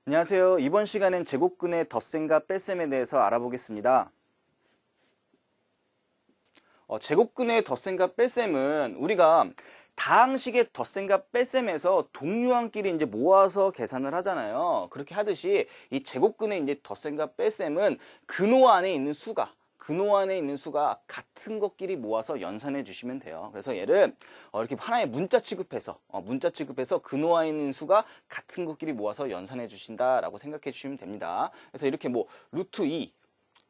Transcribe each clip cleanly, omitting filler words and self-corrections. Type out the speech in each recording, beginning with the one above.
안녕하세요. 이번 시간엔 제곱근의 덧셈과 뺄셈에 대해서 알아보겠습니다. 제곱근의 덧셈과 뺄셈은 우리가 다항식의 덧셈과 뺄셈에서 동류항끼리 이제 모아서 계산을 하잖아요. 그렇게 하듯이 이 제곱근의 이제 덧셈과 뺄셈은 근호 안에 있는 수가 같은 것끼리 모아서 연산해 주시면 돼요. 그래서 얘를 이렇게 하나의 문자 취급해서 근호 안에 있는 수가 같은 것끼리 모아서 연산해 주신다라고 생각해 주시면 됩니다. 그래서 이렇게 뭐 루트 2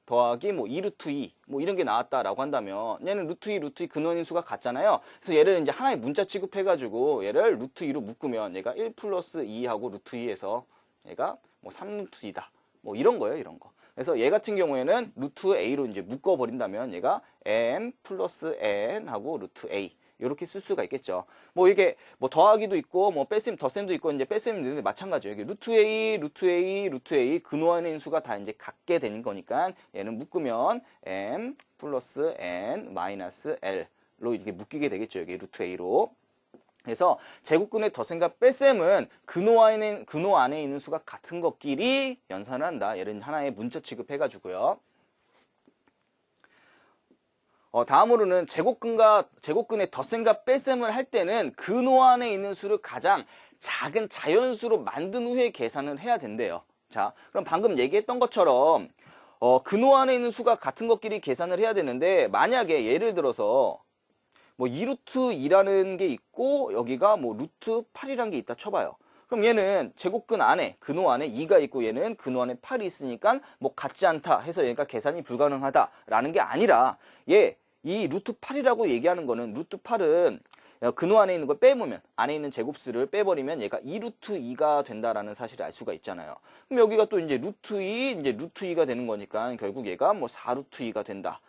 더하기 뭐 2루트 2 뭐 이런 게 나왔다라고 한다면 얘는 루트 2 근호 있는 수가 같잖아요. 그래서 얘를 이제 하나의 문자 취급해 가지고 얘를 루트 2로 묶으면 얘가 1 플러스 2하고 루트 2에서 얘가 뭐 3루트 2다. 뭐 이런 거예요, 이런 거. 그래서 얘 같은 경우에는 루트 a로 이제 묶어 버린다면 얘가 m 플러스 n 하고 루트 a 이렇게 쓸 수가 있겠죠. 뭐 이게 뭐 더하기도 있고 뭐 뺄셈 덧셈도 있고 이제 뺄셈도 있는데 마찬가지예요. 이게 루트 a 근호 안에 있는 수가 다 이제 같게 되는 거니까 얘는 묶으면 m 플러스 n 마이너스 l로 이렇게 묶이게 되겠죠. 여기 루트 a로. 그래서 제곱근의 덧셈과 뺄셈은 근호 안에 있는 수가 같은 것끼리 연산을 한다. 얘를 하나의 문자 취급해가지고요. 다음으로는 제곱근의 덧셈과 뺄셈을 할 때는 근호 안에 있는 수를 가장 작은 자연수로 만든 후에 계산을 해야 된대요. 자, 그럼 방금 얘기했던 것처럼 근호 안에 있는 수가 같은 것끼리 계산을 해야 되는데 만약에 예를 들어서 뭐 2루트 2라는 게 있고 여기가 뭐 루트 8이라는 게 있다 쳐봐요. 그럼 얘는 제곱근 안에 근호 안에 2가 있고 얘는 근호 안에 8이 있으니까 뭐 같지 않다 해서 얘가 계산이 불가능하다라는 게 아니라 이 루트 8이라고 얘기하는 거는 루트 8은 근호 안에 있는 걸 빼보면 안에 있는 제곱수를 빼버리면 얘가 2루트 2가 된다라는 사실을 알 수가 있잖아요. 그럼 여기가 또 이제 루트 2가 되는 거니까 결국 얘가 뭐 4루트 2가 된다.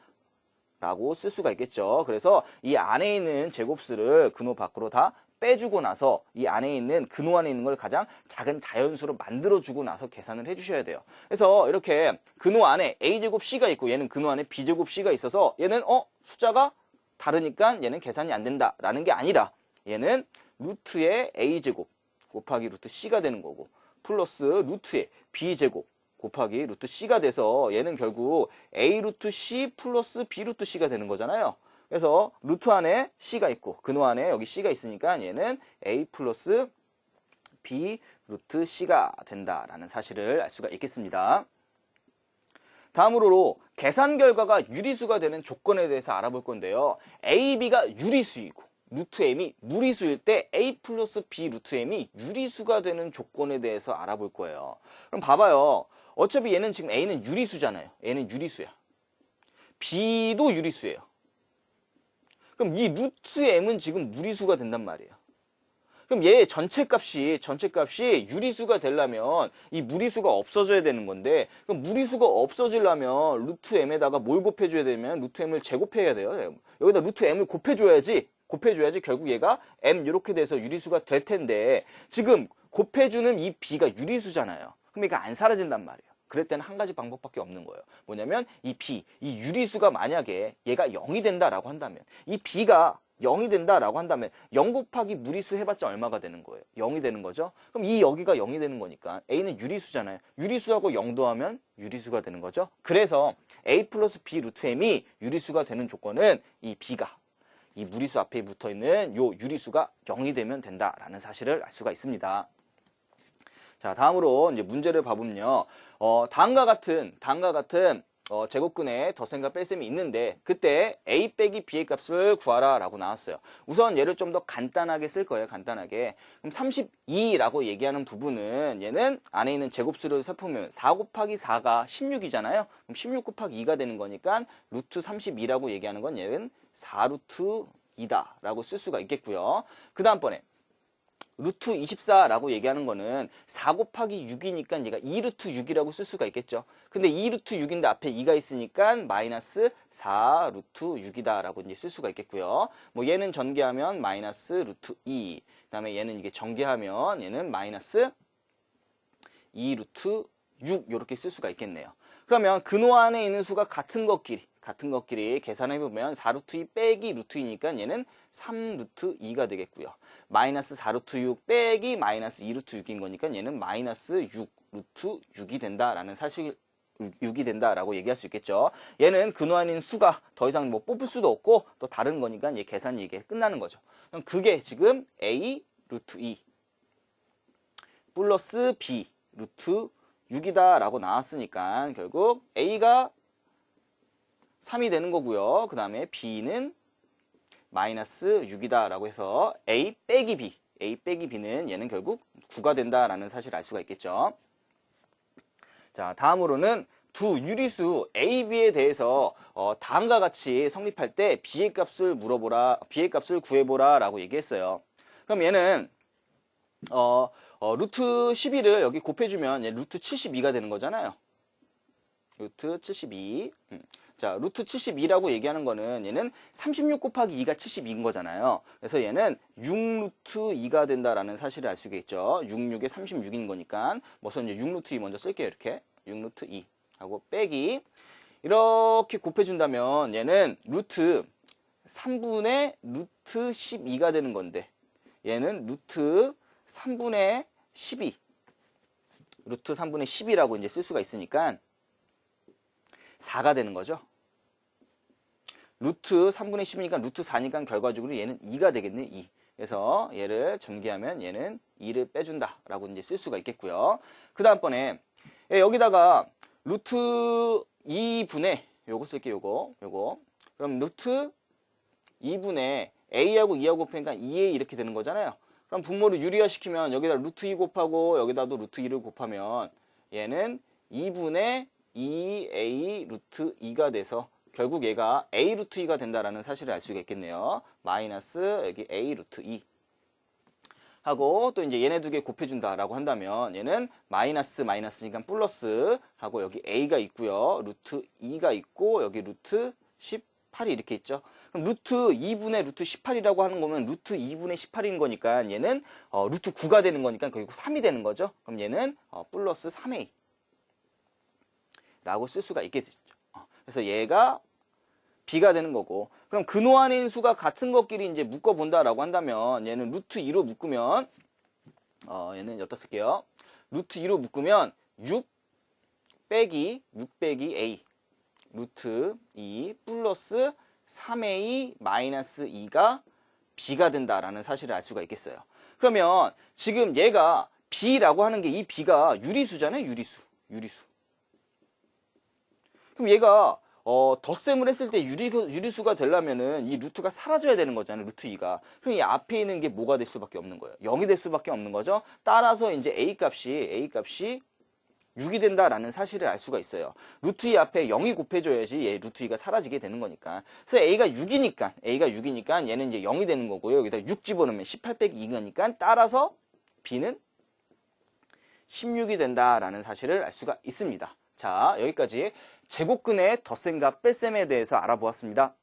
라고 쓸 수가 있겠죠. 그래서 이 안에 있는 제곱수를 근호 밖으로 다 빼주고 나서 이 안에 있는 근호 안에 있는 걸 가장 작은 자연수로 만들어주고 나서 계산을 해주셔야 돼요. 그래서 이렇게 근호 안에 a제곱 c가 있고 얘는 근호 안에 b제곱 c가 있어서 얘는 숫자가 다르니까 얘는 계산이 안 된다라는 게 아니라 얘는 루트의 a제곱 곱하기 루트 c가 되는 거고 플러스 루트의 b제곱 곱하기 루트 c가 돼서 얘는 결국 a 루트 c 플러스 b 루트 c가 되는 거잖아요. 그래서 루트 안에 c가 있고 근호 안에 여기 c가 있으니까 얘는 a 플러스 b 루트 c가 된다라는 사실을 알 수가 있겠습니다. 다음으로 계산 결과가 유리수가 되는 조건에 대해서 알아볼 건데요. a, b가 유리수이고 루트 m이 무리수일 때 a 플러스 b 루트 m이 유리수가 되는 조건에 대해서 알아볼 거예요. 그럼 봐봐요. 어차피 얘는 지금 a는 유리수잖아요. 얘는 유리수야. b도 유리수예요. 그럼 이 루트 m은 지금 무리수가 된단 말이에요. 그럼 얘 전체 값이 유리수가 되려면 이 무리수가 없어져야 되는 건데 그럼 무리수가 없어지려면 루트 m에다가 뭘 곱해줘야 되면 루트 m을 제곱해야 돼요. 여기다 루트 m을 곱해줘야지 결국 얘가 m 이렇게 돼서 유리수가 될 텐데 지금 곱해주는 이 b가 유리수잖아요. 그럼 얘가 안 사라진단 말이에요. 그럴 때는 한 가지 방법밖에 없는 거예요. 뭐냐면 이 유리수가 만약에 얘가 0이 된다라고 한다면 이 b가 0이 된다라고 한다면 0 곱하기 무리수 해봤자 얼마가 되는 거예요? 0이 되는 거죠? 그럼 이 여기가 0이 되는 거니까 a는 유리수잖아요. 유리수하고 0 더하면 유리수가 되는 거죠? 그래서 a 플러스 b 루트 m이 유리수가 되는 조건은 이 b가 이 무리수 앞에 붙어있는 요 유리수가 0이 되면 된다라는 사실을 알 수가 있습니다. 자, 다음으로 이제 문제를 봐보면요. 다음과 같은 제곱근의 덧셈과 뺄셈이 있는데 그때 a 빼기 b의 값을 구하라 라고 나왔어요. 우선 얘를 좀 더 간단하게 쓸 거예요. 간단하게. 그럼 32라고 얘기하는 부분은 얘는 안에 있는 제곱수를 살펴보면 4 곱하기 4가 16이잖아요. 그럼 16 곱하기 2가 되는 거니까 루트 32라고 얘기하는 건 얘는 4루트 2다 라고 쓸 수가 있겠고요. 그 다음번에 루트 24라고 얘기하는 거는 4 곱하기 6이니까 얘가 2루트 6이라고 쓸 수가 있겠죠. 근데 2루트 6인데 앞에 2가 있으니까 마이너스 4루트 6이다 라고 이제 쓸 수가 있겠고요. 뭐 얘는 전개하면 마이너스 루트 2. 그 다음에 얘는 이게 전개하면 얘는 마이너스 2루트 6 이렇게 쓸 수가 있겠네요. 그러면 근호 안에 있는 수가 같은 것끼리 계산해보면 4루트 2 빼기 루트 2니까 얘는 3루트 2가 되겠고요. 마이너스 4루트 6 빼기 마이너스 2루트 6인 거니까 얘는 마이너스 6 루트 6이 된다라는 사실 6이 된다라고 얘기할 수 있겠죠. 얘는 근호한인 수가 더 이상 뭐 뽑을 수도 없고 또 다른 거니까 얘 계산이 이게 끝나는 거죠. 그럼 그게 지금 a 루트 2 플러스 b 루트 6이다 라고 나왔으니까 결국 a가 3이 되는 거고요. 그 다음에 b는 마이너스 6이다 라고 해서 a 빼기 b는 얘는 결국 9가 된다라는 사실을 알 수가 있겠죠. 자, 다음으로는 두 유리수 A, B에 대해서 다음과 같이 성립할 때 B의 값을 B의 값을 구해보라 라고 얘기했어요. 그럼 얘는 루트 12를 여기 곱해주면 얘 루트 72가 되는 거잖아요. 루트 72. 자, 루트 72라고 얘기하는 거는 얘는 36 곱하기 2가 72인 거잖아요. 그래서 얘는 6루트 2가 된다라는 사실을 알 수가 있죠. 6, 6에 36인 거니까. 우선 이제 6루트 2 먼저 쓸게요. 이렇게. 6루트 2 하고 빼기. 이렇게 곱해준다면 얘는 루트 3분의 루트 12가 되는 건데 얘는 루트 3분의 12. 루트 3분의 10이라고 이제 쓸 수가 있으니까 4가 되는 거죠. 루트 3분의 10이니까 루트 4니까 결과적으로 얘는 2가 되겠네, 2. 그래서 얘를 전개하면 얘는 2를 빼준다 라고 이제 쓸 수가 있겠고요. 그 다음번에 여기다가 루트 2분의 요거 쓸게요, 요거. 그럼 루트 2분의 a하고 2하고 곱하니까 2a 이렇게 되는 거잖아요. 그럼 분모를 유리화 시키면 여기다 루트 2 곱하고 여기다도 루트 2를 곱하면 얘는 2분의 2a 루트 2가 돼서 결국 얘가 a 루트 2가 된다라는 사실을 알 수가 있겠네요. 마이너스 여기 a 루트 2 하고 또 이제 얘네 두 개 곱해준다라고 한다면 얘는 마이너스니까 플러스 하고 여기 a가 있고요. 루트 2가 있고 여기 루트 18이 이렇게 있죠. 그럼 루트 2분의 루트 18이라고 하는 거면 루트 2분의 18인 거니까 얘는 루트 9가 되는 거니까 결국 3이 되는 거죠. 그럼 얘는 플러스 3a 라고 쓸 수가 있겠죠. 그래서 얘가 b가 되는 거고, 그럼 근호한인 수가 같은 것끼리 이제 묶어 본다라고 한다면 얘는 루트 2로 묶으면 얘는 여기다 쓸게요. 루트 2로 묶으면 6 빼기 a 루트 2 플러스 3a 마이너스 2가 b가 된다라는 사실을 알 수가 있겠어요. 그러면 지금 얘가 b라고 하는 게 이 b가 유리수잖아요. 유리수. 그럼 얘가 덧셈을 했을 때 유리수가 되려면은 이 루트가 사라져야 되는 거잖아요. 루트 2가. 그럼 이 앞에 있는 게 뭐가 될 수밖에 없는 거예요. 0이 될 수밖에 없는 거죠. 따라서 이제 a 값이 6이 된다라는 사실을 알 수가 있어요. 루트 2 앞에 0이 곱해줘야지 얘 루트 2가 사라지게 되는 거니까. 그래서 a가 6이니까 얘는 이제 0이 되는 거고요. 여기다 6 집어넣으면 18 빼기 2가니까 따라서 b는 16이 된다라는 사실을 알 수가 있습니다. 자, 여기까지 제곱근의 덧셈과 뺄셈에 대해서 알아보았습니다.